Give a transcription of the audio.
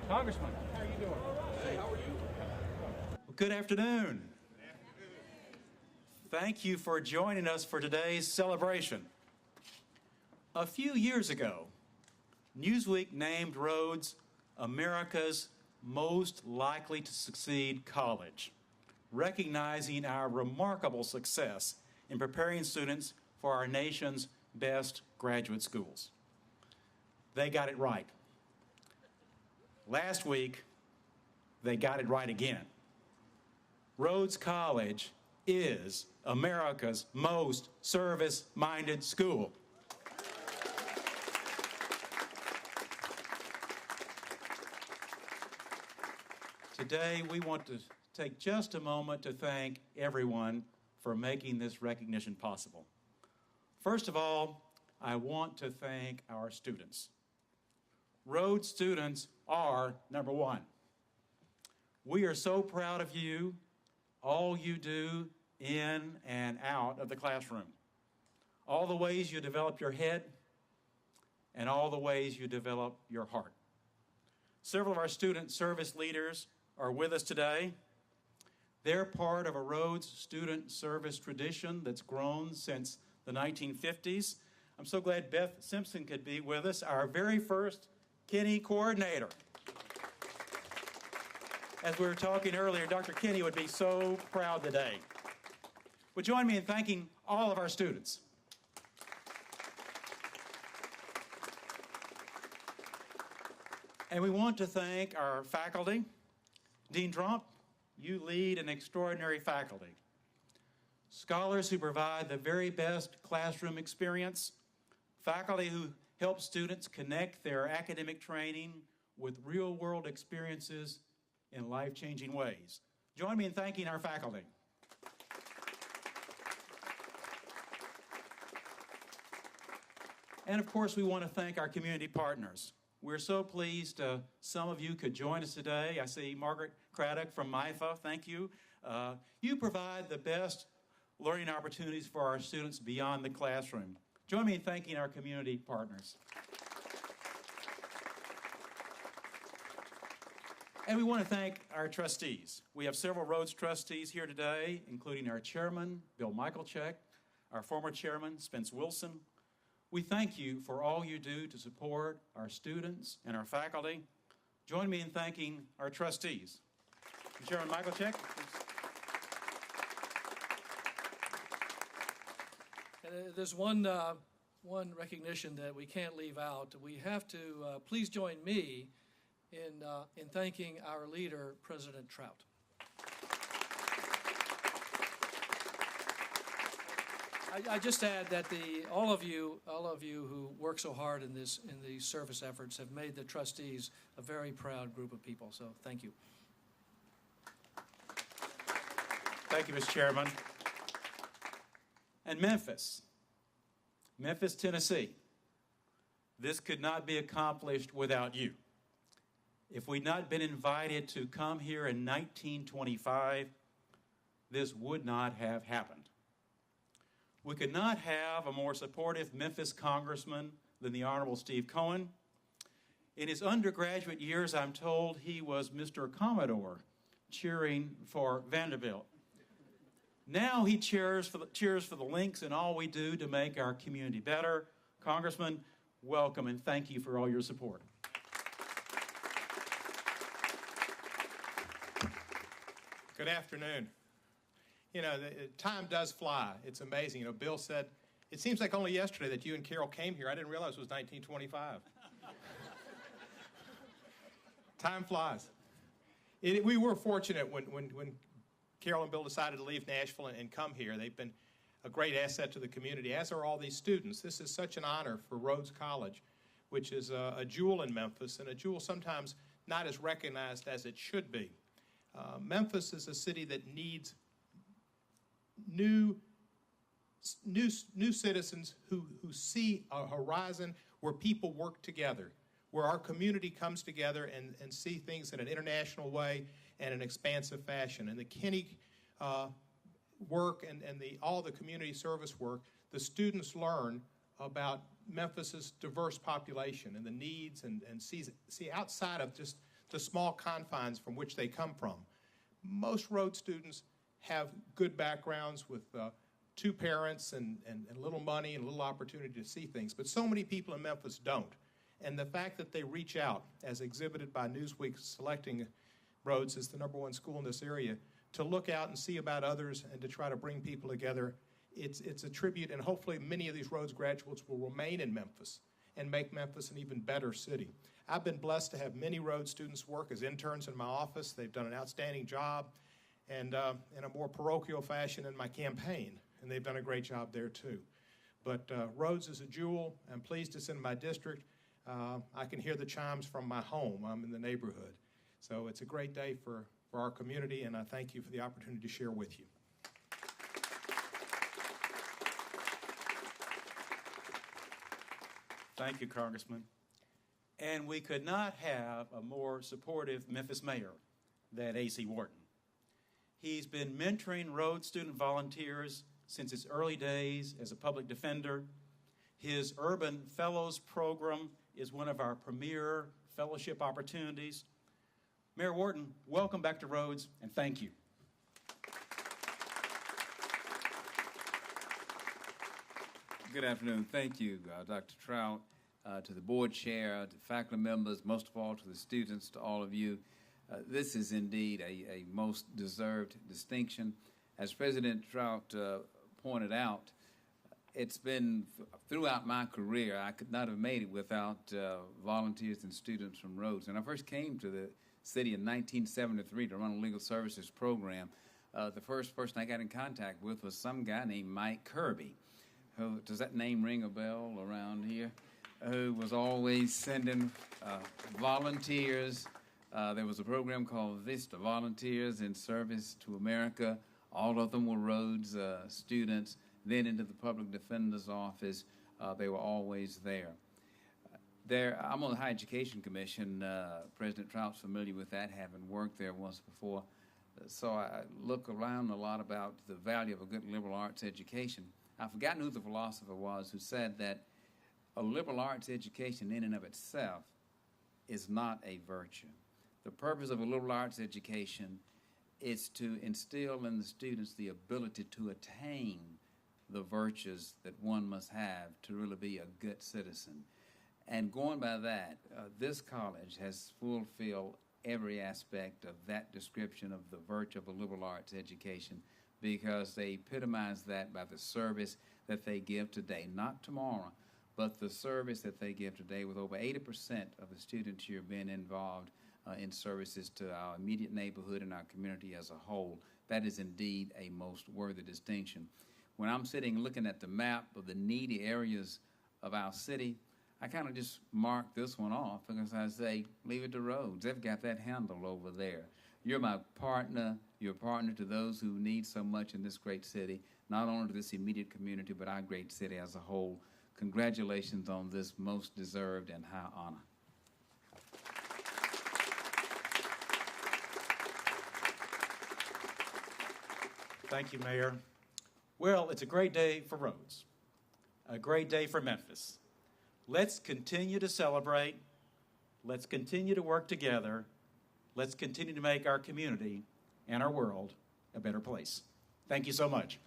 Congressman, how are you doing? Hey, how are you? Well, good afternoon. Thank you for joining us for today's celebration. A few years ago, Newsweek named Rhodes America's most likely to succeed college, recognizing our remarkable success in preparing students for our nation's best graduate schools. They got it right. Last week, they got it right again. Rhodes College is America's most service-minded school. Today, we want to take just a moment to thank everyone for making this recognition possible. First of all, I want to thank our students. Rhodes students are number one. We are so proud of you, all you do in and out of the classroom, all the ways you develop your head, and all the ways you develop your heart. Several of our student service leaders are with us today. They're part of a Rhodes student service tradition that's grown since the 1950s. I'm so glad Beth Simpson could be with us, our very first Kinney coordinator. As we were talking earlier, Dr. Kinney would be so proud today. Would you join me in thanking all of our students? And we want to thank our faculty. Dean Trump, you lead an extraordinary faculty. Scholars who provide the very best classroom experience, faculty who help students connect their academic training with real-world experiences in life-changing ways. Join me in thanking our faculty. And of course, we want to thank our community partners. We're so pleased some of you could join us today. I see Margaret Craddock from MyFox, thank you. You provide the best learning opportunities for our students beyond the classroom. Join me in thanking our community partners. And we want to thank our trustees. We have several Rhodes trustees here today, including our chairman, Bill Michaelcheck, our former chairman, Spence Wilson. We thank you for all you do to support our students and our faculty. Join me in thanking our trustees. Chairman Michaelcheck. There's one recognition that we can't leave out. We have to please join me in thanking our leader, President Trout. I just add that all of you who work so hard in these service efforts have made the trustees a very proud group of people. So thank you. Thank you, Mr. Chairman. And Memphis, Tennessee. This could not be accomplished without you. If we'd not been invited to come here in 1925, this would not have happened. We could not have a more supportive Memphis congressman than the Honorable Steve Cohen. In his undergraduate years, I'm told he was Mr. Commodore cheering for Vanderbilt. Now he cheers for the Lynx and all we do to make our community better. Congressman, welcome and thank you for all your support. Good afternoon. You know, time does fly. It's amazing. You know, Bill said, it seems like only yesterday that you and Carol came here. I didn't realize it was 1925. Time flies. We were fortunate when Carol and Bill decided to leave Nashville and come here. They've been a great asset to the community, as are all these students. This is such an honor for Rhodes College, which is a jewel in Memphis, and a jewel sometimes not as recognized as it should be. Memphis is a city that needs new citizens who see a horizon where people work together, where our community comes together and see things in an international way and an expansive fashion. And the Kinney work and all the community service work, the students learn about Memphis's diverse population and the needs and see outside of just the small confines from which they come from. Most Rhodes students have good backgrounds with two parents and little money and little opportunity to see things, but so many people in Memphis don't. And the fact that they reach out, as exhibited by Newsweek selecting Rhodes as the #1 school in this area, to look out and see about others and to try to bring people together, it's a tribute, and hopefully many of these Rhodes graduates will remain in Memphis and make Memphis an even better city. I've been blessed to have many Rhodes students work as interns in my office. They've done an outstanding job, and in a more parochial fashion in my campaign, and they've done a great job there too. But Rhodes is a jewel. I'm pleased it's in my district. I can hear the chimes from my home. I'm in the neighborhood. So it's a great day for our community, and I thank you for the opportunity to share with you. Thank you, Congressman. And we could not have a more supportive Memphis mayor than A.C. Wharton. He's been mentoring Rhodes student volunteers since his early days as a public defender. His Urban Fellows program is one of our premier fellowship opportunities. Mayor Wharton, welcome back to Rhodes, and thank you. Good afternoon. Thank you, Dr. Trout, to the board chair, to faculty members, most of all to the students, to all of you. This is indeed a most deserved distinction. As President Trout pointed out, it's been throughout my career, I could not have made it without volunteers and students from Rhodes. When I first came to the city in 1973 to run a legal services program, the first person I got in contact with was some guy named Mike Kirby. Who, does that name ring a bell around here? Who was always sending volunteers. There was a program called Vista, Volunteers in Service to America. All of them were Rhodes students. Then into the public defender's office, they were always there. I'm on the Higher Education Commission. President Trout's familiar with that, having worked there once before. So I look around a lot about the value of a good liberal arts education. I've forgotten who the philosopher was who said that a liberal arts education in and of itself is not a virtue. The purpose of a liberal arts education is to instill in the students the ability to attain the virtues that one must have to really be a good citizen. And going by that, this college has fulfilled every aspect of that description of the virtue of a liberal arts education, because they epitomize that by the service that they give today, not tomorrow, but the service that they give today, with over 80% of the students here being involved in services to our immediate neighborhood and our community as a whole. That is indeed a most worthy distinction. When I'm sitting looking at the map of the needy areas of our city, I kind of just mark this one off because I say, leave it to Rhodes. They've got that handle over there. You're my partner. You're a partner to those who need so much in this great city, not only to this immediate community, but our great city as a whole. Congratulations on this most deserved and high honor. Thank you, Mayor. Well, it's a great day for Rhodes, a great day for Memphis. Let's continue to celebrate. Let's continue to work together. Let's continue to make our community and our world a better place. Thank you so much.